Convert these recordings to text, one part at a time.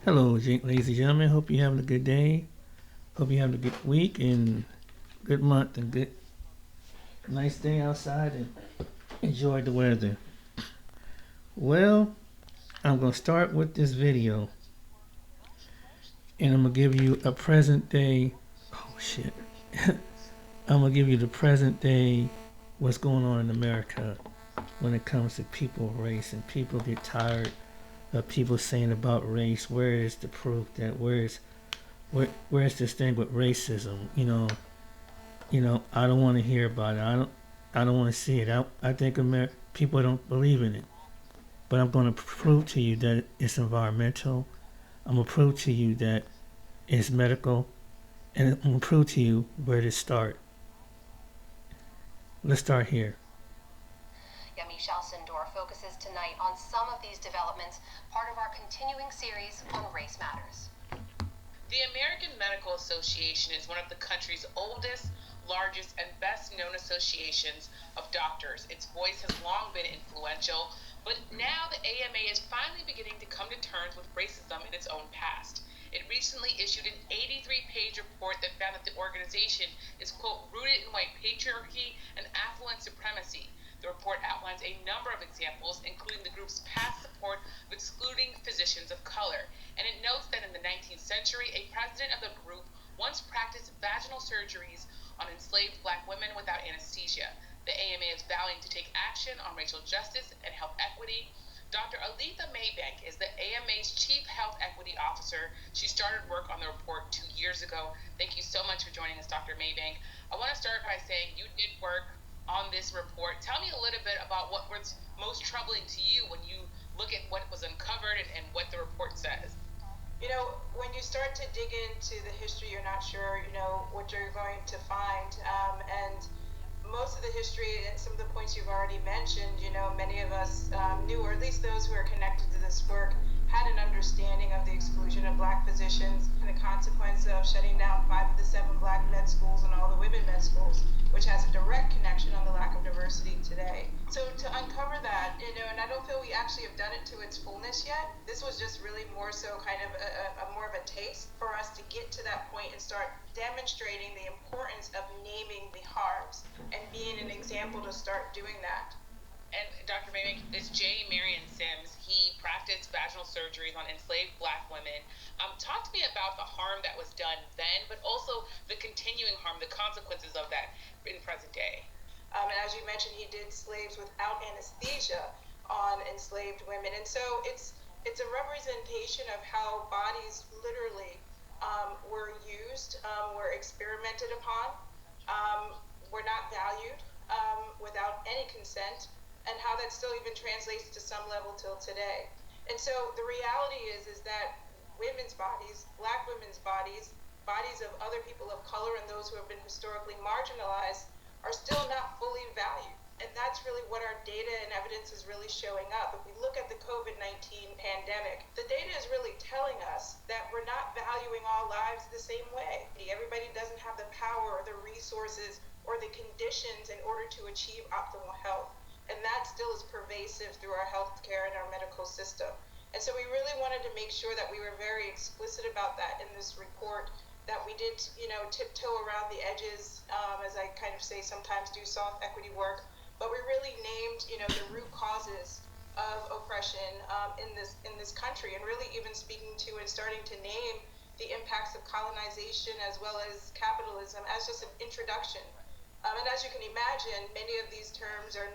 Hello, ladies and gentlemen. Hope you're having a good day. Hope you're having a good week and good month and good nice day outside and enjoy the weather. Well, I'm gonna start with this video and I'm gonna give you a present day. Oh shit! I'm gonna give you the present day. What's going on in America when it comes to people, race, and people get tired of people saying about race. Where is the proof that where's this thing with racism? I don't want to hear about it. I don't want to see it. I think people don't believe in it. But I'm going to prove to you that it's environmental. I'm going to prove to you that it's medical. And I'm going to prove to you where to start. Let's start here. Michelle Sindor focuses tonight on some of these developments, part of our continuing series on Race Matters. The American Medical Association is one of the country's oldest, largest, and best-known associations of doctors. Its voice has long been influential, but now the AMA is finally beginning to come to terms with racism in its own past. It recently issued an 83-page report that found that the organization is, quote, rooted in white patriarchy and affluent supremacy. The report outlines a number of examples, including the group's past support of excluding physicians of color. And it notes that in the 19th century, a president of the group once practiced vaginal surgeries on enslaved black women without anesthesia. The AMA is vowing to take action on racial justice and health equity. Dr. Aletha Maybank is the AMA's Chief Health Equity Officer. She started work on the report 2 years ago. Thank you so much for joining us, Dr. Maybank. I want to start by saying you did work on this report. Tell me a little bit about what was most troubling to you when you look at what was uncovered and what the report says. When you start to dig into the history, you're not sure, what you're going to find. And most of the history and some of the points you've already mentioned, many of us knew, or at least those who are connected to this work, had an understanding of the exclusion of black physicians and the consequence of shutting down 5 of the 7 black med schools and all the women med schools, which has a direct connection on the lack of diversity today. So to uncover that, and I don't feel we actually have done it to its fullness yet. This was just really more so kind of a more of a taste for us to get to that point and start demonstrating the importance of naming the harms and being an example to start doing that. And Dr. Maybank, this J. Marion Sims, he practiced vaginal surgeries on enslaved black women. Talk to me about the harm that was done then, but also the continuing harm, the consequences of that in present day. And as you mentioned, he did slaves without anesthesia on enslaved women. And so it's a representation of how bodies literally were used, were experimented upon, were not valued without any consent, and how that still even translates to some level till today. And so the reality is that women's bodies, black women's bodies, bodies of other people of color and those who have been historically marginalized are still not fully valued. And that's really what our data and evidence is really showing up. If we look at the COVID-19 pandemic, the data is really telling us that we're not valuing all lives the same way. Everybody doesn't have the power or the resources or the conditions in order to achieve optimal health. And that still is pervasive through our healthcare and our medical system. And so we really wanted to make sure that we were very explicit about that in this report, that we did, tiptoe around the edges, as I kind of say sometimes do soft equity work, but we really named, the root causes of oppression in this country, and really even speaking to and starting to name the impacts of colonization as well as capitalism as just an introduction. And as you can imagine, many of these terms are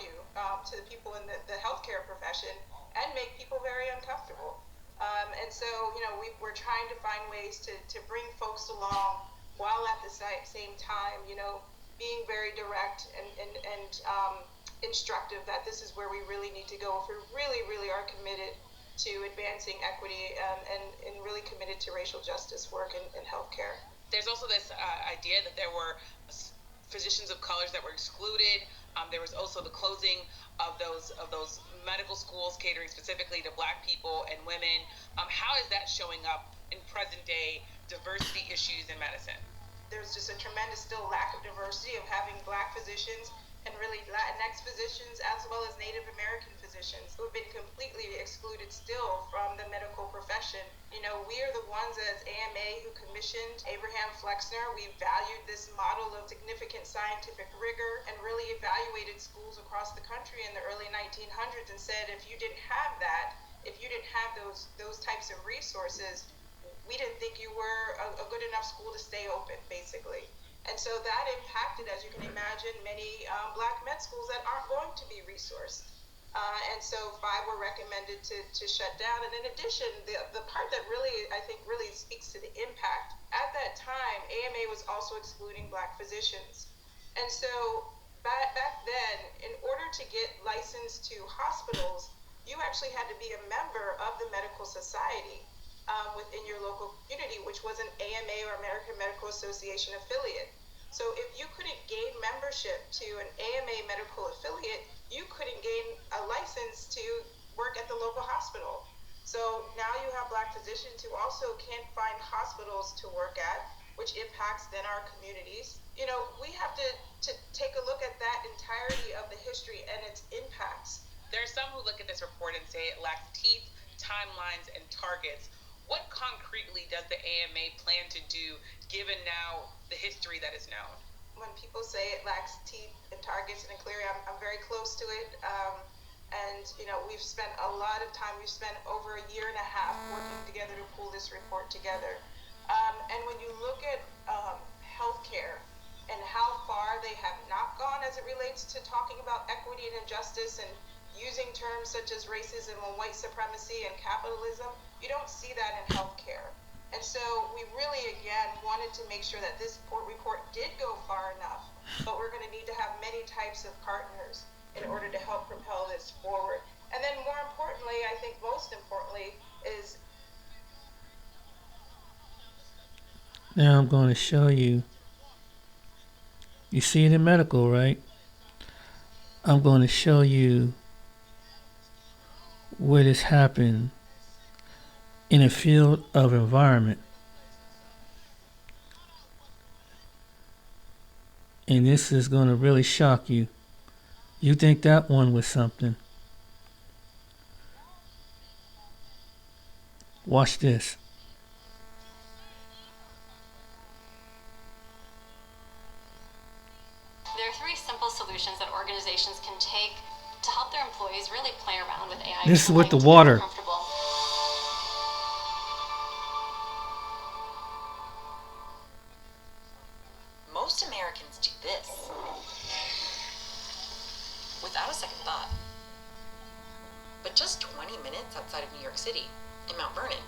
new to the people in the healthcare profession and make people very uncomfortable. And so, we're trying to find ways to bring folks along while at the same time, being very direct and instructive that this is where we really need to go if we really, really are committed to advancing equity and really committed to racial justice work in healthcare. There's also this idea that there were physicians of colors that were excluded. There was also the closing of those medical schools catering specifically to black people and women. How is that showing up in present day diversity issues in medicine? There's just a tremendous still lack of diversity of having black physicians and really Latinx physicians as well as Native American physicians who have been completely excluded still from the medical action. We are the ones as AMA who commissioned Abraham Flexner. We valued this model of significant scientific rigor and really evaluated schools across the country in the early 1900s and said, if you didn't have that, if you didn't have those types of resources, we didn't think you were a good enough school to stay open, basically. And so that impacted, as you can imagine, many black med schools that aren't going to be resourced. And so 5 were recommended to shut down. And in addition, the part that really, I think, really speaks to the impact, at that time, AMA was also excluding black physicians. And so back then, in order to get licensed to hospitals, you actually had to be a member of the medical society within your local community, which was an AMA or American Medical Association affiliate. So if you couldn't gain membership to an AMA medical affiliate, you couldn't gain a license to work at the local hospital. So now you have black physicians who also can't find hospitals to work at, which impacts then our communities. We have to take a look at that entirety of the history and its impacts. There are some who look at this report and say it lacks teeth, timelines, and targets. What concretely does the AMA plan to do, given now the history that is known? When people say it lacks teeth and targets and clarity, I'm very close to it. And we've spent a lot of time. We've spent over a year and a half working together to pull this report together. And when you look at healthcare and how far they have not gone as it relates to talking about equity and injustice and using terms such as racism and white supremacy and capitalism, you don't see that in healthcare. And so we really, again, wanted to make sure that this report did go far enough, but we're going to need to have many types of partners in order to help propel this forward. And then more importantly, I think most importantly, is... Now I'm going to show you. You see it in medical, right? I'm going to show you where this happened in a field of environment. And this is going to really shock you. You think that one was something. Watch this. There are 3 simple solutions that organizations can take to help their employees really play around with AI. This is with the water. Most Americans do this without a second thought. But just 20 minutes outside of New York City, in Mount Vernon,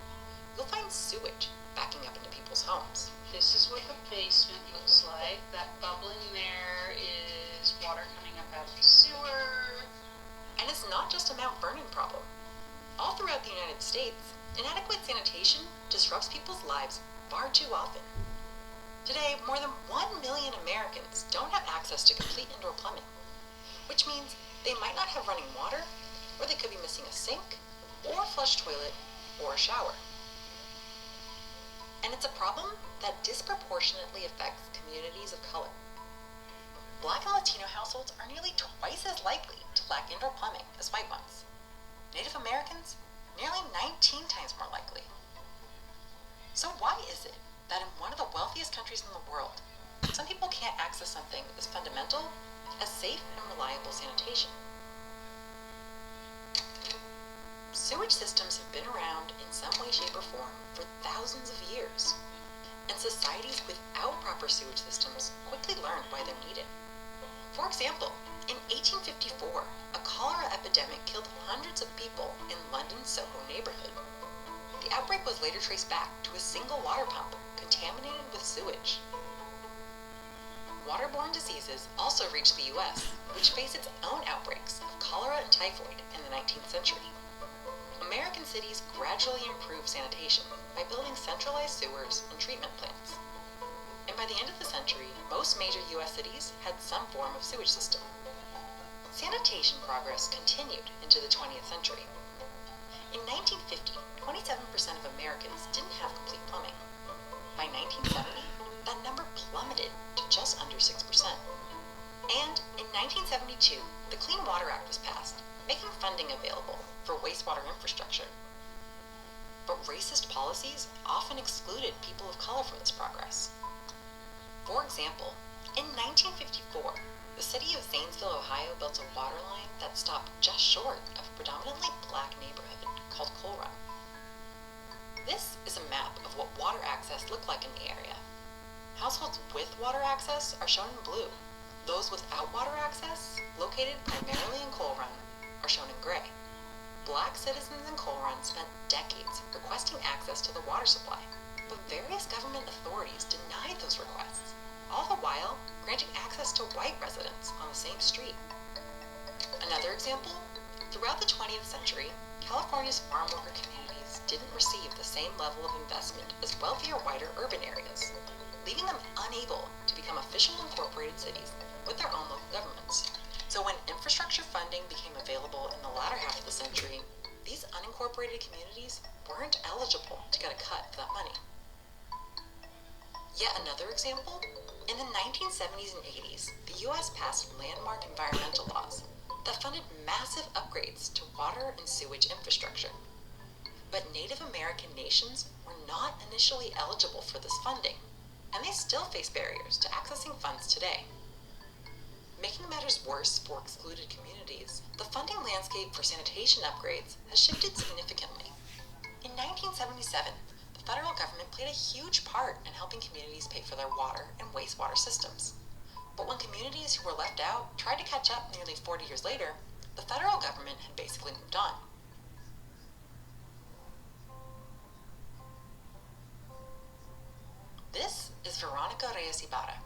you'll find sewage backing up into people's homes. This is what the basement looks like. That bubbling there is water coming up out of the sewer. And it's not just a Mount Vernon problem. All throughout the United States, inadequate sanitation disrupts people's lives far too often. Today, more than 1 million Americans don't have access to complete indoor plumbing, which means they might not have running water, or they could be missing a sink, or a flush toilet, or a shower. And it's a problem that disproportionately affects communities of color. Black and Latino households are nearly twice as likely to lack indoor plumbing as white ones. Native Americans, nearly 19 times more likely. So why is it that in one of the wealthiest countries in the world, some people can't access something as fundamental as safe and reliable sanitation? Sewage systems have been around in some way, shape, or form for thousands of years, and societies without proper sewage systems quickly learned why they're needed. For example, in 1854, a cholera epidemic killed hundreds of people in London's Soho neighborhood. The outbreak was later traced back to a single water pump contaminated with sewage. Waterborne diseases also reached the U.S., which faced its own outbreaks of cholera and typhoid in the 19th century. American cities gradually improved sanitation by building centralized sewers and treatment plants. And by the end of the century, most major U.S. cities had some form of sewage system. Sanitation progress continued into the 20th century. In 1950, 27% of Americans didn't have complete plumbing. By 1970, that number plummeted to just under 6%. And in 1972, the Clean Water Act was passed, making funding available for wastewater infrastructure. but racist policies often excluded people of color from this progress. For example, in 1954, the city of Zanesville, Ohio built a water line that stopped just short of a predominantly black neighborhood called Coal Run. This is a map of what water access looked like in the area. Households with water access are shown in blue. Those without water access, located primarily in Coal Run, are shown in gray. Black citizens in Coal Run spent decades requesting access to the water supply, but various government authorities denied those requests, all the while granting access to white residents on the same street. Another example, throughout the 20th century, California's farm worker communities didn't receive the same level of investment as wealthier, whiter urban areas, leaving them unable to become official incorporated cities with their own local governments. So when infrastructure funding became available in the latter half of the century, these unincorporated communities weren't eligible to get a cut of that money. Yet another example, in the 1970s and 80s, the U.S. passed landmark environmental laws that funded massive upgrades to water and sewage infrastructure. But Native American nations were not initially eligible for this funding, and they still face barriers to accessing funds today. Making matters worse for excluded communities, the funding landscape for sanitation upgrades has shifted significantly. In 1977, the federal government played a huge part in helping communities pay for their water and wastewater systems. But when communities who were left out tried to catch up nearly 40 years later, the federal government had basically moved on. This is Veronica Reyes Ibarra.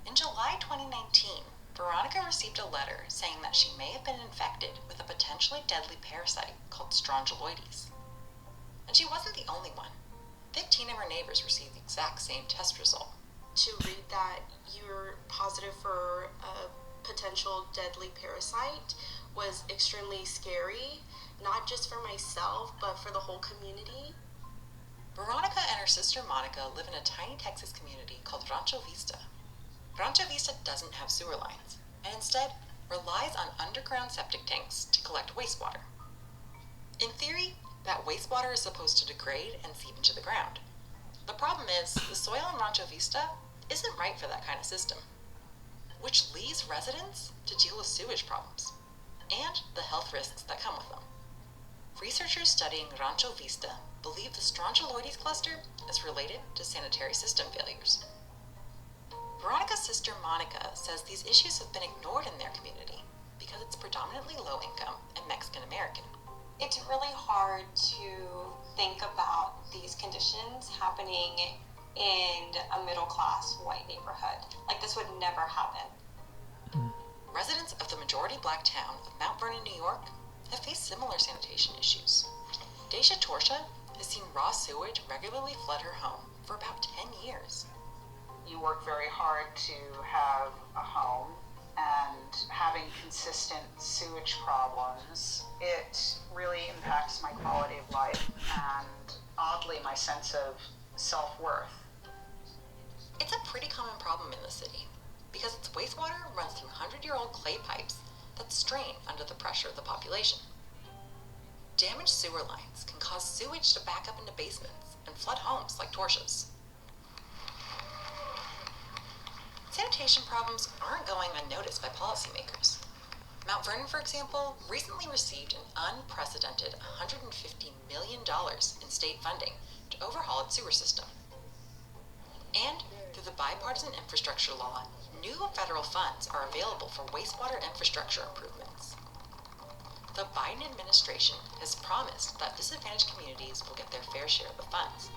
In July 2019, Veronica received a letter saying that she may have been infected with a potentially deadly parasite called strongyloides. And she wasn't the only one. 15 of her neighbors received the exact same test result. To read that you're positive for a potential deadly parasite was extremely scary, not just for myself, but for the whole community. Veronica and her sister Monica live in a tiny Texas community called Rancho Vista. Rancho Vista doesn't have sewer lines, and instead relies on underground septic tanks to collect wastewater. In theory, that wastewater is supposed to degrade and seep into the ground. The problem is, the soil in Rancho Vista isn't right for that kind of system, which leaves residents to deal with sewage problems and the health risks that come with them. Researchers studying Rancho Vista believe the strongyloides cluster is related to sanitary system failures. Veronica's sister Monica says these issues have been ignored in their community because it's predominantly low income and Mexican American. It's really hard to think about these conditions happening in a middle class white neighborhood. Like, this would never happen. Residents of the majority black town of Mount Vernon, New York have faced similar sanitation issues. Daisha Torsha has seen raw sewage regularly flood her home for about 10 years. You work very hard to have a home, and having consistent sewage problems, it really impacts my quality of life and, oddly, my sense of self-worth. It's a pretty common problem in the city because its wastewater runs through 100-year-old clay pipes that strain under the pressure of the population. Damaged sewer lines can cause sewage to back up into basements and flood homes like Torsha's. Sanitation problems aren't going unnoticed by policymakers. Mount Vernon, for example, recently received an unprecedented $150 million in state funding to overhaul its sewer system. And through the bipartisan infrastructure law, new federal funds are available for wastewater infrastructure improvements. The Biden administration has promised that disadvantaged communities will get their fair share of the funds,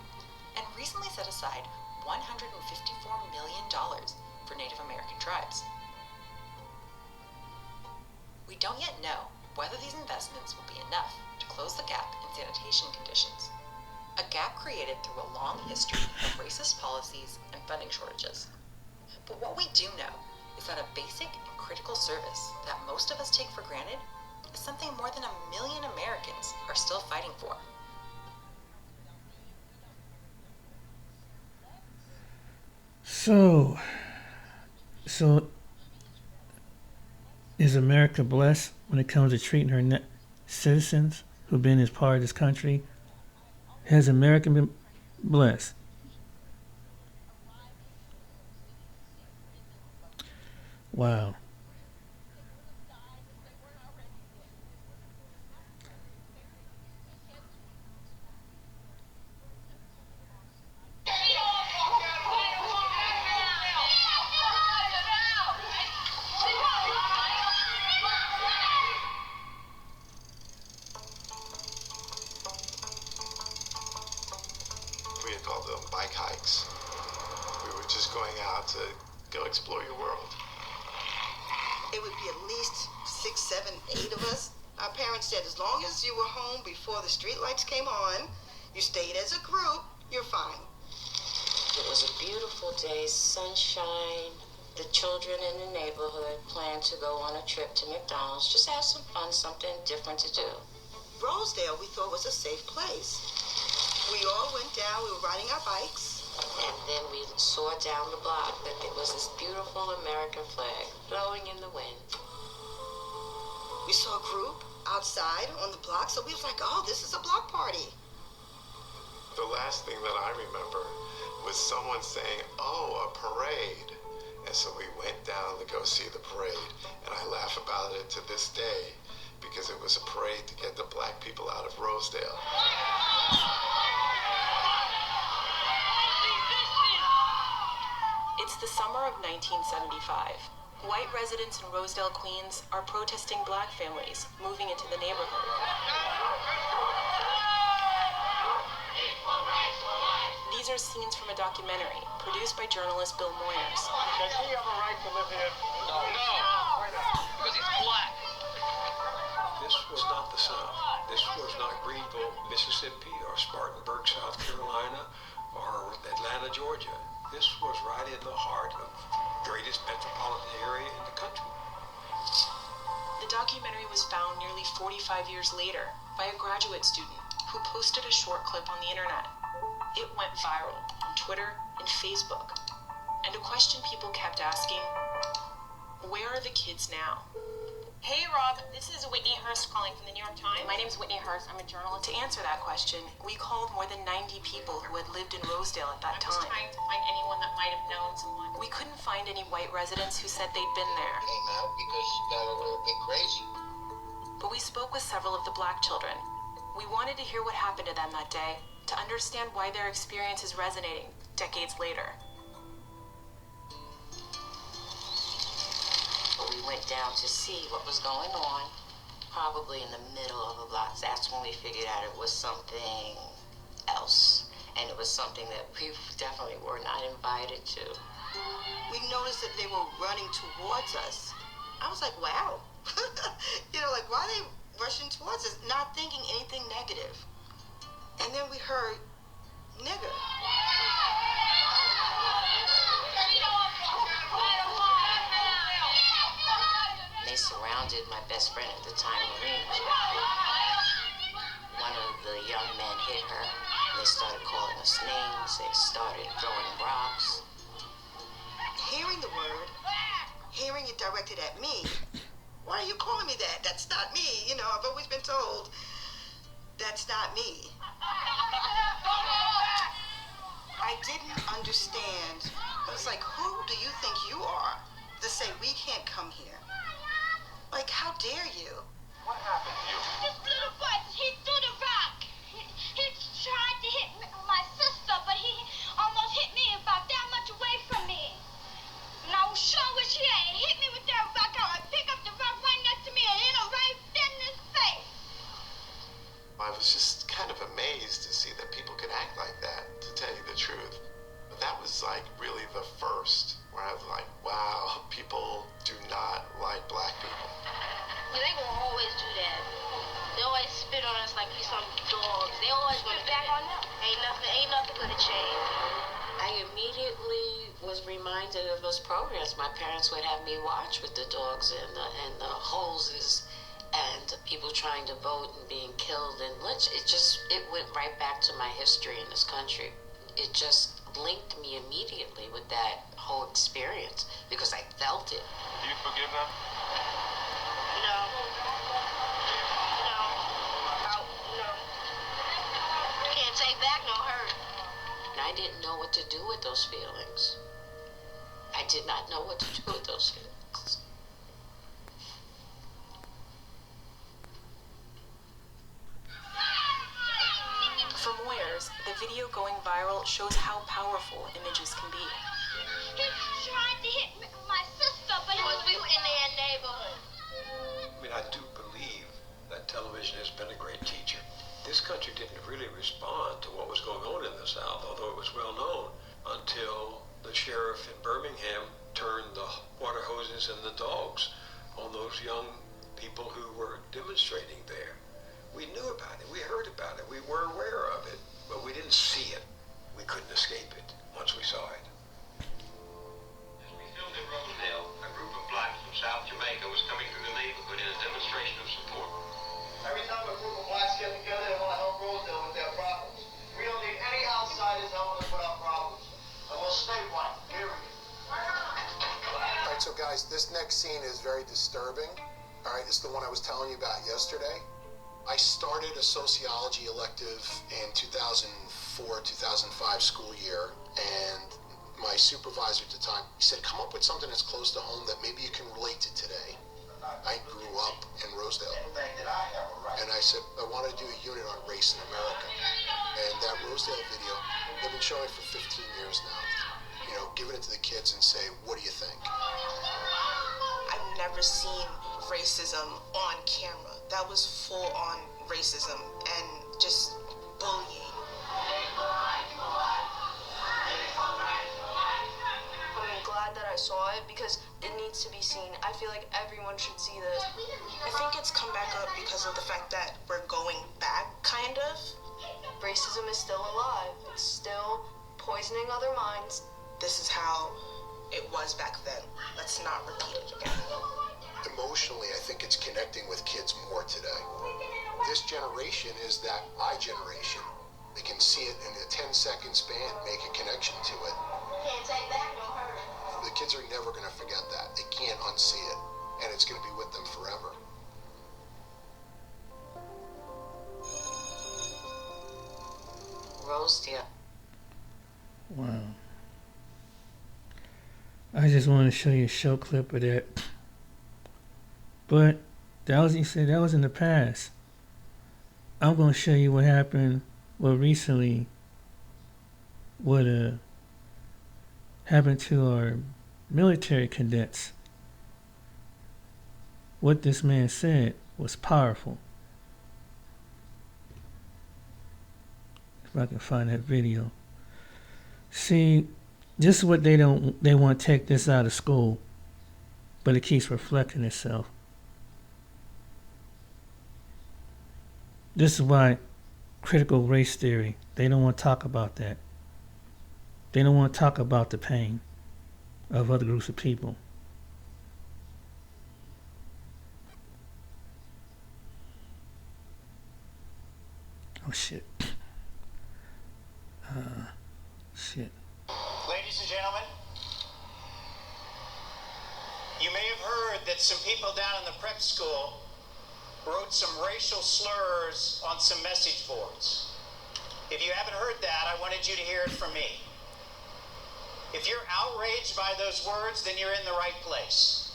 and recently set aside $154 million for Native American tribes. We don't yet know whether these investments will be enough to close the gap in sanitation conditions, a gap created through a long history of racist policies and funding shortages. But what we do know is that a basic and critical service that most of us take for granted is something more than 1 million Americans are still fighting for. So is America blessed when it comes to treating her citizens who've been as part of this country Has America been blessed? Wow. We had called them bike hikes. We were just going out to go explore your world. It would be at least 6, 7, 8 of us. Our parents said as long as you were home before the street lights came on, you stayed as a group, you're fine. It was a beautiful day, sunshine. The children in the neighborhood planned to go on a trip to McDonald's, just have some fun, something different to do. Rosedale we thought was a safe place. We all went down, we were riding our bikes. And then we saw down the block that there was this beautiful American flag blowing in the wind. We saw a group outside on the block, so we was like, oh, this is a block party. The last thing that I remember was someone saying, oh, a parade. And so we went down to go see the parade. And I laugh about it to this day because it was a parade to get the black people out of Rosedale. It's the summer of 1975. White residents in Rosedale, Queens are protesting black families moving into the neighborhood. These are scenes from a documentary produced by journalist Bill Moyers. Does he have a right to live here? No. Because he's black. This was not the South. This was not Greenville, Mississippi, or Spartanburg, South Carolina, or Atlanta, Georgia. This was right in the heart of the greatest metropolitan area in the country. The documentary was found nearly 45 years later by a graduate student who posted a short clip on the internet. It went viral on Twitter and Facebook. And a question people kept asking, where are the kids now? Hey Rob, this is Whitney Hurst calling from the New York Times. My name's Whitney Hurst. I'm a journalist. To answer that question, we called more than 90 people who had lived in Rosedale at that I was time. trying to find anyone that might have known someone. We couldn't find any white residents who said they'd been there. Came out because she got a little bit crazy. But we spoke with several of the black children. We wanted to hear what happened to them that day, to understand why their experience is resonating decades later. We went down to see what was going on, probably in the middle of a block. That's when we figured out it was something else. And it was something that we definitely were not invited to. We noticed that they were running towards us. I was like, wow. Like, why are they rushing towards us, not thinking anything negative? And then we heard, nigger. They surrounded my best friend at the time, Maureen. One of the young men hit her. They started calling us names. They started throwing rocks. Hearing the word, hearing it directed at me. Why are you calling me that? That's not me. I've always been told that's not me. I didn't understand. I was like, who do you think you are to say we can't come here? Like, how dare you? What happened to you? This little boy, he threw the rock. He tried to hit my sister, but he almost hit me about that much away from me. And I was sure where she at. He hit me with that rock. I pick up the rock right next to me and hit him right in his face. I was just kind of amazed to see that people could act like that, to tell you the truth. But that was like really the first, where I was like, wow, people do not like black people. They gonna always do that. They always spit on us like we some dogs. They always gonna back on them. Ain't nothing gonna change. I immediately was reminded of those programs my parents would have me watch with the dogs and the hoses and people trying to vote and being killed and lynched. It went right back to my history in this country. It just linked me immediately with that whole experience because I felt it. Do you forgive them? No. No. Can't take that. I didn't know what to do with those feelings. I did not know what to do with those feelings. For Moyers, the video going viral shows how powerful images can be. He tried to hit my sister, but we were in their neighborhood. I mean, I do believe that television has been a great teacher. This country didn't really respond to what was going on in the South, although it was well known, until the sheriff in Birmingham turned the water hoses and the dogs on those young people who were demonstrating there. We knew about it, we heard about it, we were aware of it, but we didn't see it. We couldn't escape it once we saw it. As we filmed in Rosedale, a group of blacks from South Jamaica was coming through the neighborhood in a demonstration of support. Every time a group of blacks get together, they want to help Rosedale with their problems. We don't need any outsiders helping us with our problems. And we'll stay white, period. Alright, so guys, this next scene is very disturbing. Alright, it's the one I was telling you about yesterday. I started a sociology elective in 2004-2005 school year, and my supervisor at the time, he said, come up with something that's close to home that maybe you can relate to today. I grew up in Rosedale, and I said, I want to do a unit on race in America. And that Rosedale video, they've been showing it for 15 years now. You know, giving it to the kids and say, what do you think? I've never seen racism on camera. That was full on racism and just bullying. I'm glad that I saw it because it needs to be seen. I feel like everyone should see this. I think it's come back up because of the fact that we're going back, kind of. Racism is still alive. It's still poisoning other minds. This is how it was back then. Let's not repeat it again. Emotionally, I think it's connecting with kids more today. This generation is that my generation. They can see it in a 10-second span, make a connection to it. Can't take that, no hurt. The kids are never going to forget that. They can't unsee it, and it's going to be with them forever. Rosedale. Wow. I just wanted to show you a show clip of that. But that was, you said that was in the past. I'm going to show you what happened, recently, what happened to our military cadets. What this man said was powerful. If I can find that video. See, this is what they want to take this out of school, but it keeps reflecting itself. This is why critical race theory, they don't want to talk about that. They don't want to talk about the pain of other groups of people. Oh shit. Shit. Ladies and gentlemen, you may have heard that some people down in the prep school wrote some racial slurs on some message boards. If you haven't heard that, I wanted you to hear it from me. If you're outraged by those words, then you're in the right place.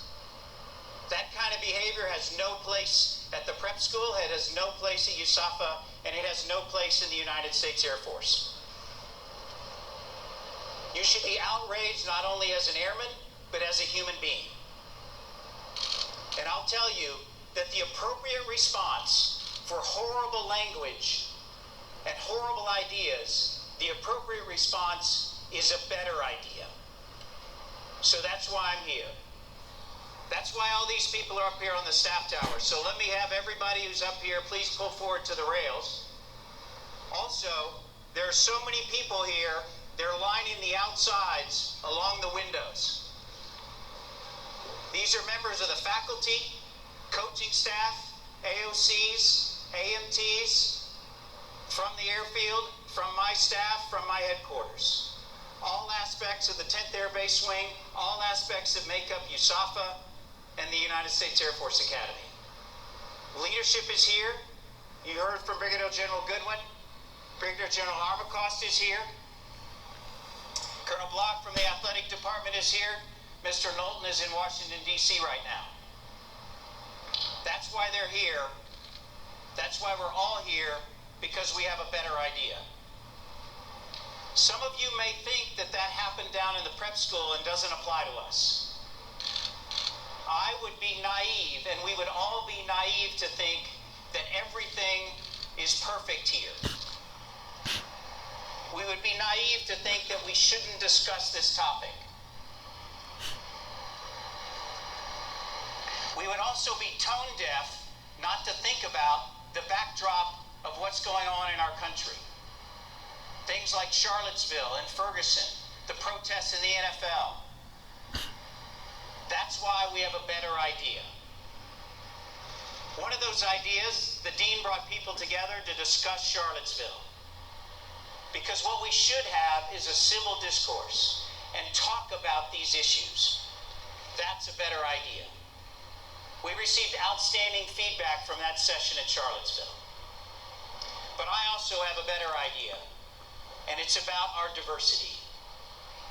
That kind of behavior has no place at the prep school, it has no place at USAFA, and it has no place in the United States Air Force. You should be outraged not only as an airman, but as a human being. And I'll tell you that the appropriate response for horrible language and horrible ideas, the appropriate response is a better idea. So that's why I'm here. That's why all these people are up here on the staff tower. So let me have everybody who's up here please pull forward to the rails. Also, there are so many people here, they're lining the outsides along the windows. These are members of the faculty, coaching staff, AOCs, AMTs, from the airfield, from my staff, from my headquarters. All aspects of the 10th Air Base Wing, all aspects that make up USAFA and the United States Air Force Academy. Leadership is here. You heard from Brigadier General Goodwin. Brigadier General Armacost is here. Colonel Block from the athletic department is here. Mr. Knowlton is in Washington, D.C. right now. That's why they're here. That's why we're all here, because we have a better idea. Some of you may think that that happened down in the prep school and doesn't apply to us. I would be naive, and we would all be naive to think that everything is perfect here. We would be naive to think that we shouldn't discuss this topic. We would also be tone deaf not to think about the backdrop of what's going on in our country. Things like Charlottesville and Ferguson, the protests in the NFL. That's why we have a better idea. One of those ideas, the dean brought people together to discuss Charlottesville. Because what we should have is a civil discourse and talk about these issues. That's a better idea. We received outstanding feedback from that session at Charlottesville. But I also have a better idea, and it's about our diversity.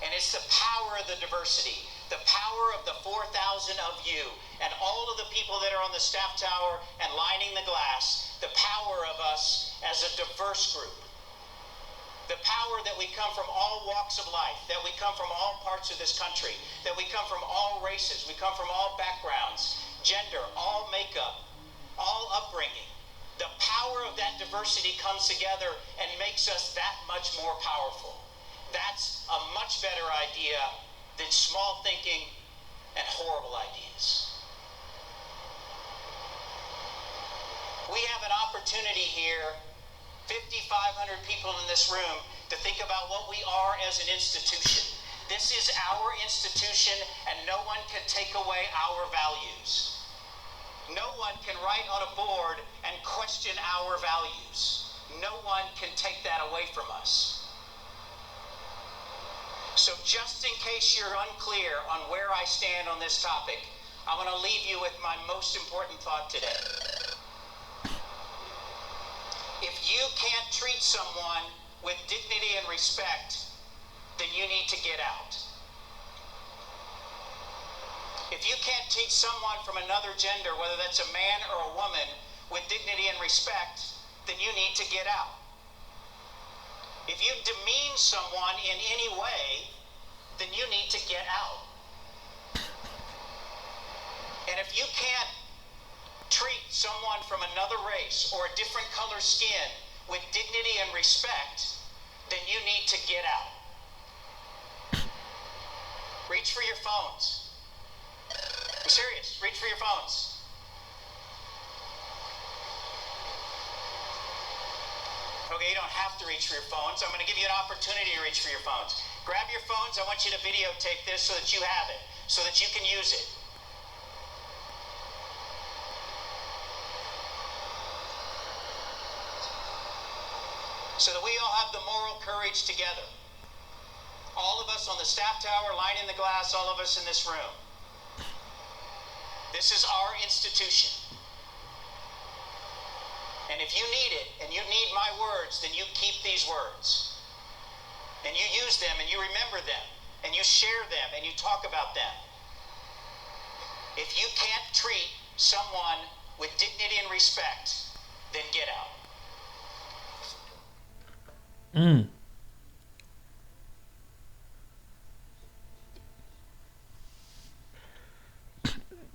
And it's the power of the diversity, the power of the 4,000 of you, and all of the people that are on the staff tower and lining the glass, the power of us as a diverse group. The power that we come from all walks of life, that we come from all parts of this country, that we come from all races, we come from all backgrounds, gender, all makeup, all upbringing. The power of that diversity comes together and makes us that much more powerful. That's a much better idea than small thinking and horrible ideas. We have an opportunity here, 5,500 people in this room, to think about what we are as an institution. This is our institution, and no one can take away our values. No one can write on a board and question our values. No one can take that away from us. So just in case you're unclear on where I stand on this topic, I want to leave you with my most important thought today. If you can't treat someone with dignity and respect, then you need to get out. If you can't teach someone from another gender, whether that's a man or a woman, with dignity and respect, then you need to get out. If you demean someone in any way, then you need to get out. And if you can't treat someone from another race or a different color skin with dignity and respect, then you need to get out. Reach for your phones. I'm serious. Reach for your phones. Okay, you don't have to reach for your phones. I'm going to give you an opportunity to reach for your phones. Grab your phones. I want you to videotape this so that you have it, so that you can use it. So that we all have the moral courage together. All of us on the staff tower, lining the glass, all of us in this room. This is our institution. And if you need it, and you need my words, then you keep these words. And you use them, and you remember them, and you share them, and you talk about them. If you can't treat someone with dignity and respect, then get out.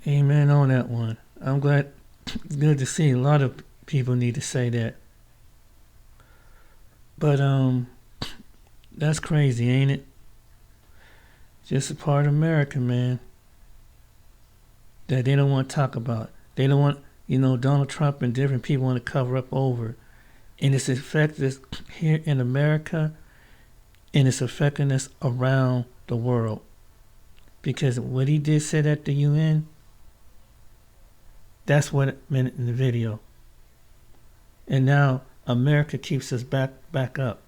Amen on that one. I'm glad. It's good to see. A lot of people need to say that. But that's crazy, ain't it? Just a part of America, man, that they don't want to talk about. They don't want, Donald Trump and different people want to cover up over. And it's affecting us here in America, and it's affecting us around the world. Because what he did said at the UN, that's what it meant in the video. And now America keeps us back up.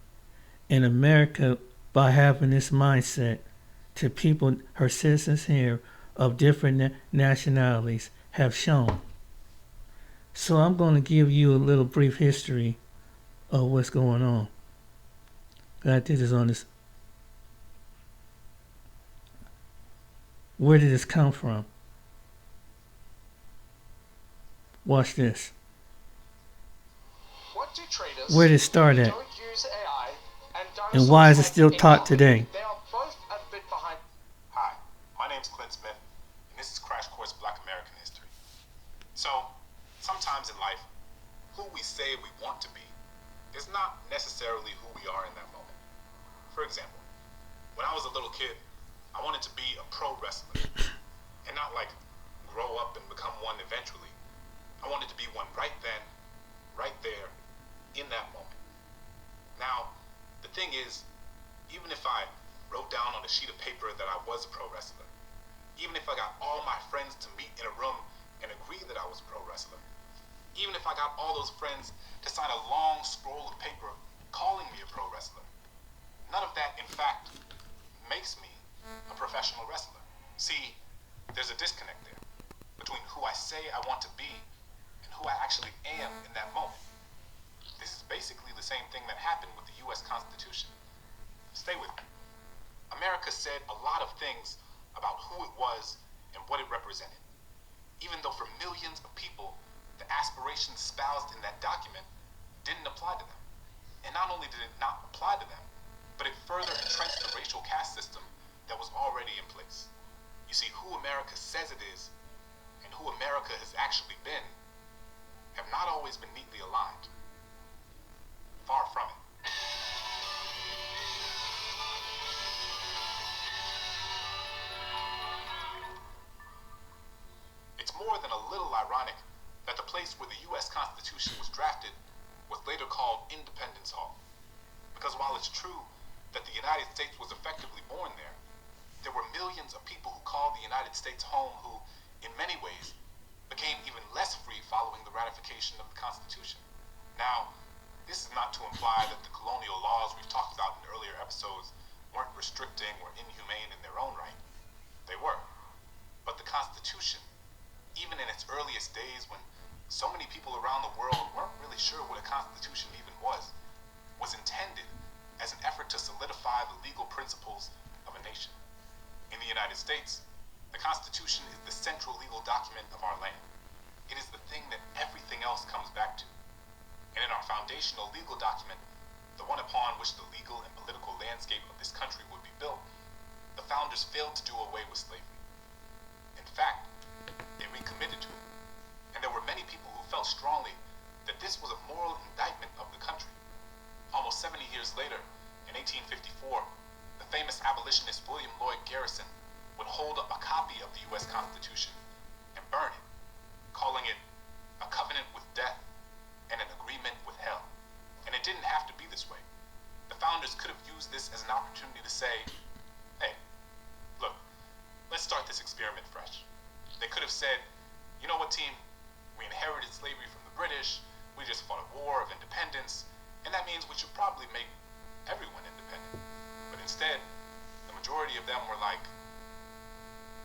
And America, by having this mindset to people, her citizens here of different nationalities, have shown. So I'm going to give you a little brief history of what's going on. I did this on this Where did this come from? Watch this. What do traders Where did it start who at? don't use AI And why is it dinosaurs still like taught in today? They are both a bit behind. Hi, my name's Clint Smith, and this is Crash Course Black American History. So, sometimes in life, who we say we want to be is not necessarily who we are in that moment. For example, when I was a little kid, I wanted to be a pro wrestler, and not like grow up and become one eventually. I wanted to be one right then, right there, in that moment. Now, the thing is, even if I wrote down on a sheet of paper that I was a pro wrestler, even if I got all my friends to meet in a room and agree that I was a pro wrestler, even if I got all those friends to sign a long scroll of paper calling me a pro wrestler, none of that, in fact, makes me a professional wrestler. See, there's a disconnect there between who I say I want to be and who I actually am in that moment. This is basically the same thing that happened with the U.S. Constitution. Stay with me. America said a lot of things about who it was and what it represented, even though for millions of people, the aspirations espoused in that document didn't apply to them. And not only did it not apply to them, but it further entrenched the racial caste system that was already in place. You see, who America says it is and who America has actually been have not always been neatly aligned. Far from it. It's more than a little ironic that the place where the U.S. Constitution was drafted was later called Independence Hall. Because while it's true that the United States was effectively born there were millions of people who called the United States home who, in many ways, became even less free following the ratification of the Constitution. Now, this is not to imply that the colonial laws we've talked about in earlier episodes weren't restricting or inhumane in their own right. They were. But the Constitution, even in its earliest days when so many people around the world weren't really sure what a constitution even was intended as an effort to solidify the legal principles of a nation. In the United States, the Constitution is the central legal document of our land. It is the thing that everything else comes back to. And in our foundational legal document, the one upon which the legal and political landscape of this country would be built, the founders failed to do away with slavery. In fact, they recommitted to it. And there were many people who felt strongly that this was a moral indictment of the country. Almost 70 years later, in 1854, the famous abolitionist William Lloyd Garrison would hold up a copy of the U.S. Constitution and burn it, calling it a covenant with death and an agreement with hell. And it didn't have to be this way. The founders could have used this as an opportunity to say, hey, look, let's start this experiment fresh. They could have said, you know what, team? We inherited slavery from the British, we just fought a war of independence, and that means we should probably make everyone independent. But instead, the majority of them were like,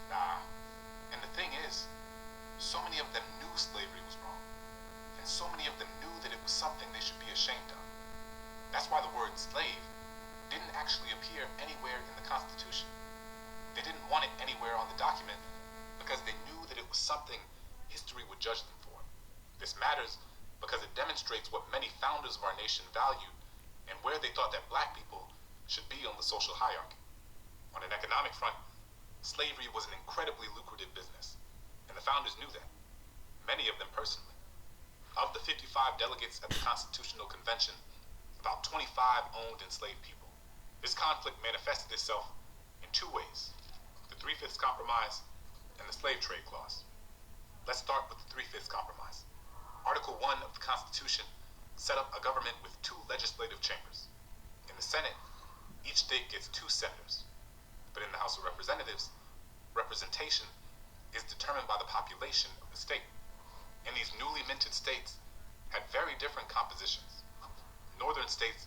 nah. And the thing is, so many of them knew slavery was wrong. And so many of them knew that it was something they should be ashamed of. That's why the word slave didn't actually appear anywhere in the Constitution. They didn't want it anywhere on the document because they knew that it was something history would judge them for. This matters because it demonstrates what many founders of our nation valued and where they thought that black people should be on the social hierarchy. On an economic front, slavery was an incredibly lucrative business, and the founders knew that, many of them personally. Of the 55 delegates at the Constitutional Convention, about 25 owned enslaved people. This conflict manifested itself in two ways: the Three-Fifths Compromise and the Slave Trade Clause. Let's start with the Three-Fifths Compromise. Article 1 of the Constitution set up a government with two legislative chambers. In the Senate, each state gets 2 senators. But in the House of Representatives, representation is determined by the population of the state. And these newly minted states had very different compositions. Northern states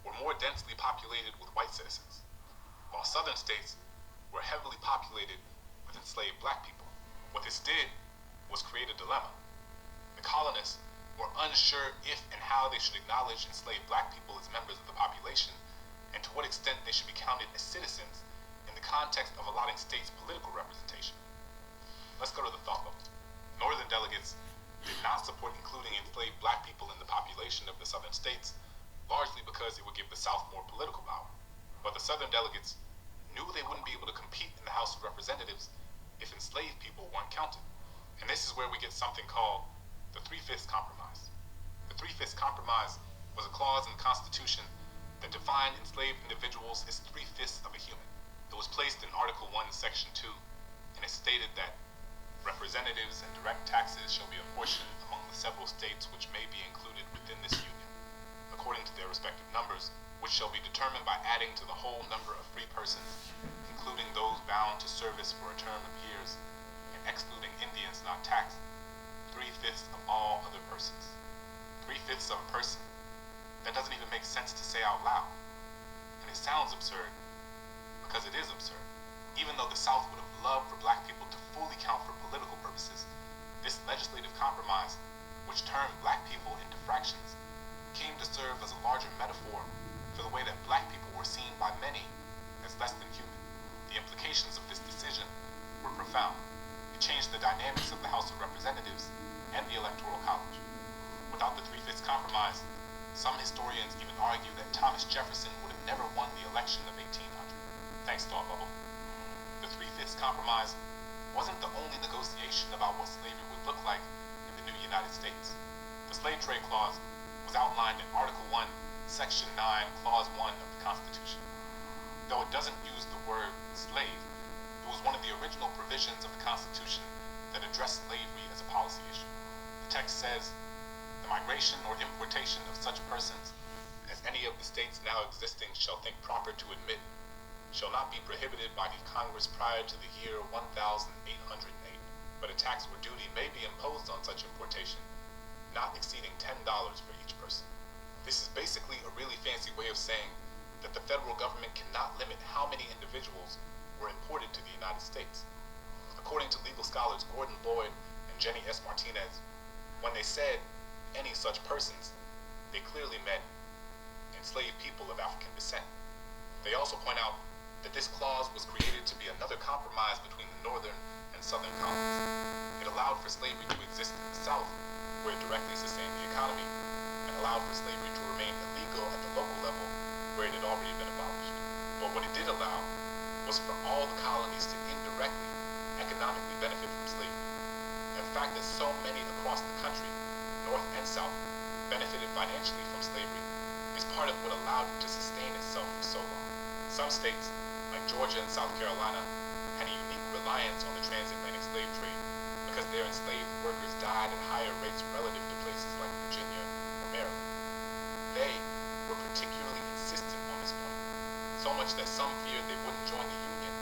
were more densely populated with white citizens, while southern states were heavily populated with enslaved black people. What this did was create a dilemma. The colonists were unsure if and how they should acknowledge enslaved black people as members of the population, and to what extent they should be counted as citizens in the context of allotting states political representation. Let's go to the thought bubble. Northern delegates did not support including enslaved black people in the population of the southern states, largely because it would give the South more political power. But the southern delegates knew they wouldn't be able to compete in the House of Representatives if enslaved people weren't counted. And this is where we get something called the Three-Fifths Compromise. The Three-Fifths Compromise was a clause in the Constitution that defined enslaved individuals as three-fifths of a human. It was placed in Article 1, Section 2, and it stated that representatives and direct taxes shall be apportioned among the several states which may be included within this union, according to their respective numbers, which shall be determined by adding to the whole number of free persons, including those bound to service for a term of years, and excluding Indians not taxed, three-fifths of all other persons. Three-fifths of a person. That doesn't even make sense to say out loud. And it sounds absurd, because it is absurd. Even though the South would have loved for black people to fully count for political purposes, this legislative compromise, which turned black people into fractions, came to serve as a larger metaphor for the way that black people were seen by many as less than human. The implications of this decision were profound. It changed the dynamics of the House of Representatives and the Electoral College. Without the Three-Fifths Compromise, some historians even argue that Thomas Jefferson would have never won the election of 1800. Thanks, Thought Bubble. The Three-Fifths Compromise wasn't the only negotiation about what slavery would look like in the new United States. The Slave Trade Clause was outlined in Article 1, Section 9, Clause 1 of the Constitution. Though it doesn't use the word slave, it was one of the original provisions of the Constitution that addressed slavery as a policy issue. The text says, "The migration or importation of such persons as any of the states now existing shall think proper to admit shall not be prohibited by the Congress prior to the year 1808, but a tax or duty may be imposed on such importation, not exceeding $10 for each person." This is basically a really fancy way of saying that the federal government cannot limit how many individuals were imported to the United States. According to legal scholars Gordon Lloyd and Jenny S. Martinez, when they said any such persons, they clearly meant enslaved people of African descent. They also point out that this clause was created to be another compromise between the northern and southern colonies. It allowed for slavery to exist in the South, where it directly sustained the economy, and allowed for slavery to remain illegal at the local level, where it had already been abolished. But what it did allow was for all the colonies to indirectly, economically benefit from slavery. And the fact that so many across the country, North and South, benefited financially from slavery is part of what allowed it to sustain itself for so long. Some states, like Georgia and South Carolina, had a unique reliance on the transatlantic slave trade because their enslaved workers died at higher rates relative to places like Virginia or Maryland. They were particularly insistent on this point, so much that some feared they wouldn't join the Union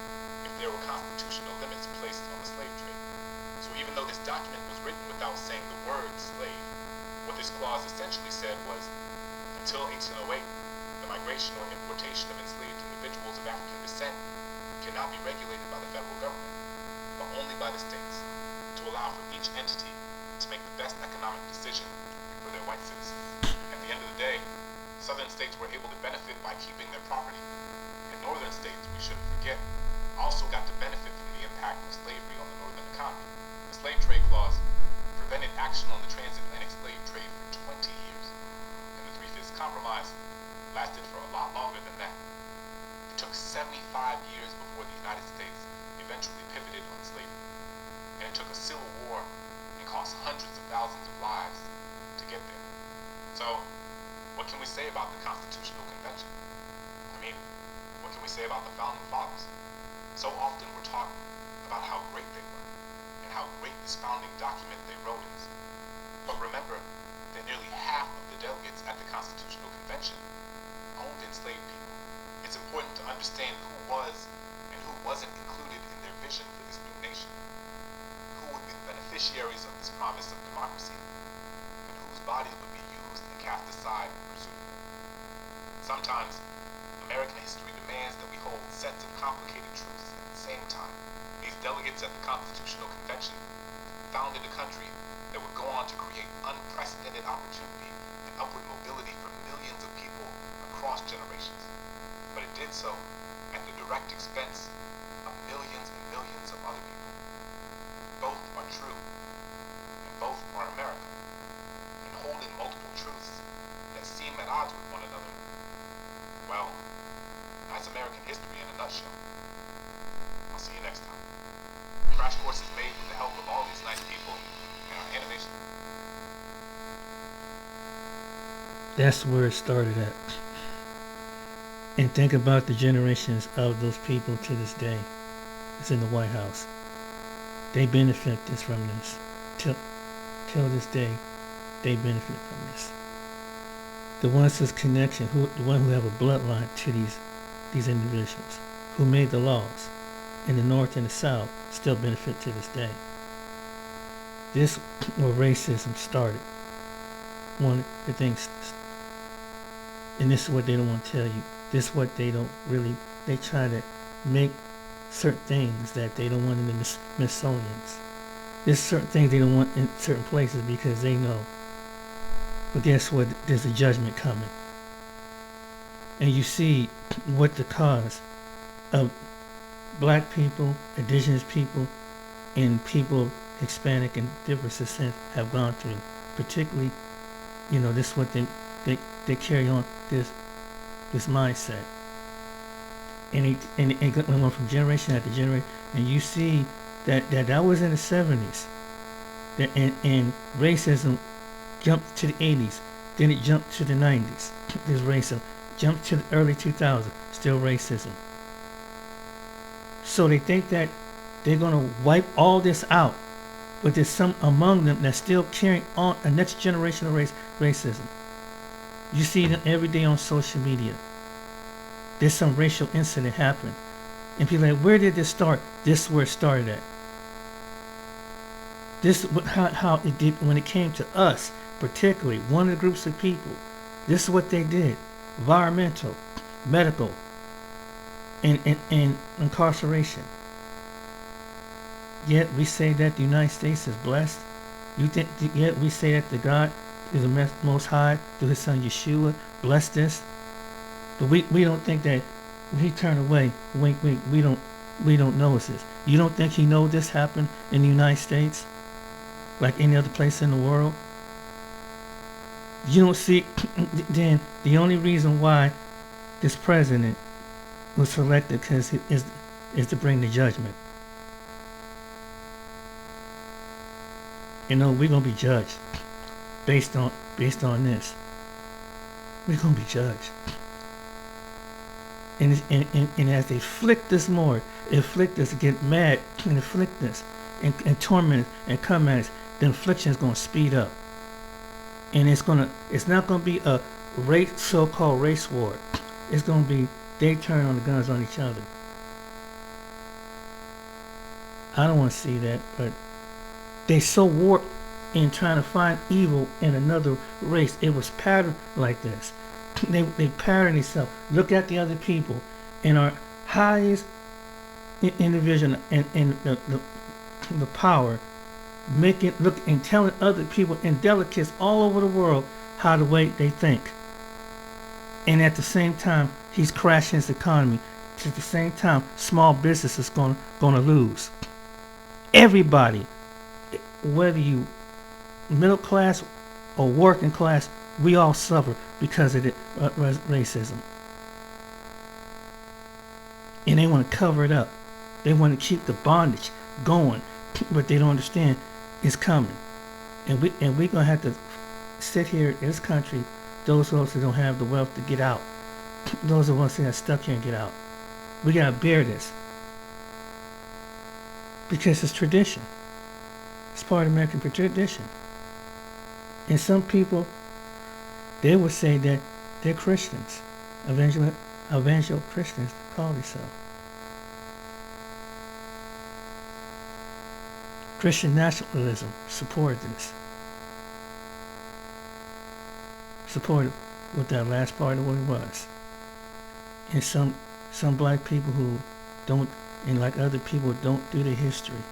if there were constitutional limits placed on the slave trade. So even though this document was written without saying the word slave, what this clause essentially said was, until 1808, the migration or importation of enslaved individuals of African descent cannot be regulated by the federal government, but only by the states, to allow for each entity to make the best economic decision for their white citizens. At the end of the day, southern states were able to benefit by keeping their property, and northern states, we shouldn't forget, also got to benefit from the impact of slavery on the northern economy. The Slave Trade Clause prevented action on the transatlantic slave trade for 20 years, and the Three-Fifths Compromise lasted for a lot longer than that. It took 75 years before the United States eventually pivoted on slavery, and it took a civil war and cost hundreds of thousands of lives to get there. So, what can we say about the Constitutional Convention? I mean, what can we say about the Founding Fathers? So often we're taught about how great they were, and how great this founding document they wrote is. But remember that nearly half of the delegates at the Constitutional Convention owned enslaved people. It's important to understand who was and who wasn't included in their vision for this new nation. Who would be the beneficiaries of this promise of democracy, and whose bodies would be used and cast aside in pursuit of it. Sometimes, American history demands that we hold sets of complicated truths at the same time. These delegates at the Constitutional Convention founded a country that would go on to create unprecedented opportunity and upward mobility for millions of people across generations. But it did so at the direct expense of millions and millions of other people. Both are true, and both are America, and holding multiple truths that seem at odds with one another. Well, that's American history in a nutshell. I'll see you next time. Crash Course is made with the help of all these nice people and our animation. That's where it started at. And think about the generations of those people to this day. It's in the White House. They benefit from this. Till this day, they benefit from this. The ones whose connection, the one who have a bloodline to these individuals, who made the laws in the North and the South, still benefit to this day. This where racism started. One of the things, and this is what they don't want to tell you. This is what they don't really, they try to make certain things that they don't want in the Smithsonians. There's certain things they don't want in certain places because they know. But guess what? There's a judgment coming. And you see what the cause of black people, indigenous people, and people of Hispanic and different descent have gone through. Particularly, this is what they carry on this mindset. And it went from generation after generation. And you see that was in the 70s. And racism jumped to the 80s. Then it jumped to the 90s. There's racism. Jumped to the early 2000s. Still racism. So they think that they're going to wipe all this out. But there's some among them that's still carrying on a next generation of racism. You see them every day on social media. There's some racial incident happen. And people are like, where did this start? This is where it started at. This is how it did when it came to us, particularly one of the groups of people. This is what they did. Environmental, medical, and incarceration. Yet we say that the United States is blessed. Yet we say that the God is the Most High through His Son Yeshua blessed us. But we don't think that when He turned away, wink, we don't notice this. You don't think He knows this happened in the United States, like any other place in the world? You don't see. Then the only reason why this president was selected is to bring the judgment. We're gonna be judged based on this. We're gonna be judged. And as they inflict this more, inflict this, get mad and inflict this, and torment and come at us, the infliction is gonna speed up. And it's not gonna be a so-called race war. It's gonna be they turn on the guns on each other. I don't want to see that, but they so warped in trying to find evil in another race. It was patterned like this. They pattern themselves. Look at the other people, and our highest individual and the power, make it look and telling other people and delegates all over the world how the way they think. And at the same time, he's crashing his economy. At the same time, small business is going to lose. Everybody, whether you middle class or working class, we all suffer because of the racism. And they want to cover it up. They want to keep the bondage going, but they don't understand it's coming. And we're gonna have to sit here in this country. Those of us who don't have the wealth to get out, those of us who are stuck here and get out, we gotta bear this because it's tradition. It's part of American tradition. And some people, they would say that they're Christians, evangelical Christians, call themselves. Christian nationalism supported this. Supported what that last part of what it was. And some black people who don't, and like other people don't do their history,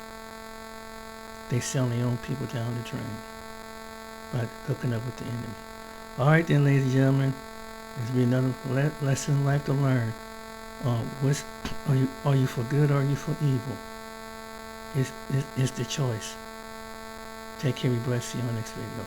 they sell their own people down the drain by hooking up with the enemy. All right then, ladies and gentlemen, there's been another lesson in life to learn. What's are you for good or are you for evil? It's the choice. Take care, be blessed. See you on the next video.